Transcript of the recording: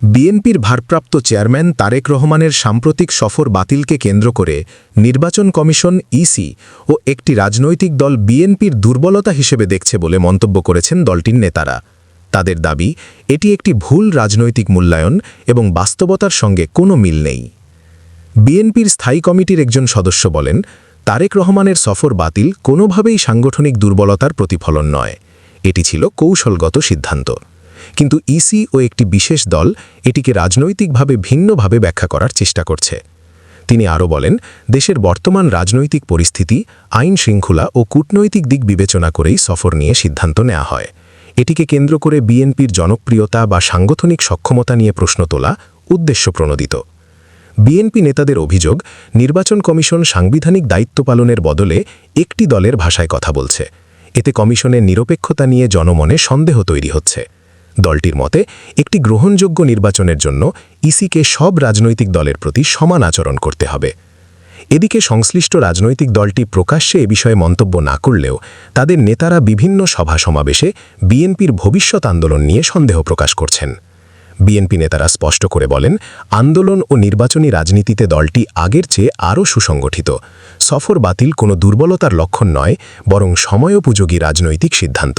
বিএনপির ভারপ্রাপ্ত চেয়ারম্যান তারেক রহমানের সাম্প্রতিক সফর বাতিলকে কেন্দ্র করে নির্বাচন কমিশন ইসি ও একটি রাজনৈতিক দল বিএনপির দুর্বলতা হিসেবে দেখছে বলে মন্তব্য করেছেন দলটির নেতারা। তাদের দাবি, এটি একটি ভুল রাজনৈতিক মূল্যায়ন এবং বাস্তবতার সঙ্গে কোনো মিল নেই। বিএনপির স্থায়ী কমিটির একজন সদস্য বলেন, তারেক রহমানের সফর বাতিল কোনোভাবেই সাংগঠনিক দুর্বলতার প্রতিফলন নয়, এটি ছিল কৌশলগত সিদ্ধান্ত। কিন্তু ইসি ও একটি বিশেষ দল এটিকে রাজনৈতিকভাবে ভিন্নভাবে ব্যাখ্যা করার চেষ্টা করছে। তিনি আরও বলেন, দেশের বর্তমান রাজনৈতিক পরিস্থিতি, আইন শৃঙ্খলা ও কূটনৈতিক দিক বিবেচনা করেই সফর নিয়ে সিদ্ধান্ত নেওয়া হয়। এটিকে কেন্দ্র করে বিএনপির জনপ্রিয়তা বা সাংগঠনিক সক্ষমতা নিয়ে প্রশ্ন তোলা উদ্দেশ্যপ্রণোদিত। বিএনপি নেতাদের অভিযোগ, নির্বাচন কমিশন সাংবিধানিক দায়িত্ব পালনের বদলে একটি দলের ভাষায় কথা বলছে। এতে কমিশনের নিরপেক্ষতা নিয়ে জনমনে সন্দেহ তৈরি হচ্ছে। দলটির মতে, একটি গ্রহণযোগ্য নির্বাচনের জন্য ইসিকে সব রাজনৈতিক দলের প্রতি সমান আচরণ করতে হবে। এদিকে সংশ্লিষ্ট রাজনৈতিক দলটি প্রকাশ্যে এ বিষয়ে মন্তব্য না করলেও তাদের নেতারা বিভিন্ন সভা সমাবেশে বিএনপির ভবিষ্যৎ আন্দোলন নিয়ে সন্দেহ প্রকাশ করছেন। বিএনপি নেতারা স্পষ্ট করে বলেন, আন্দোলন ও নির্বাচনী রাজনীতিতে দলটি আগের চেয়ে আরও সুসংগঠিত। সফর বাতিল কোনো দুর্বলতার লক্ষণ নয়, বরং সময়োপযোগী রাজনৈতিক সিদ্ধান্ত।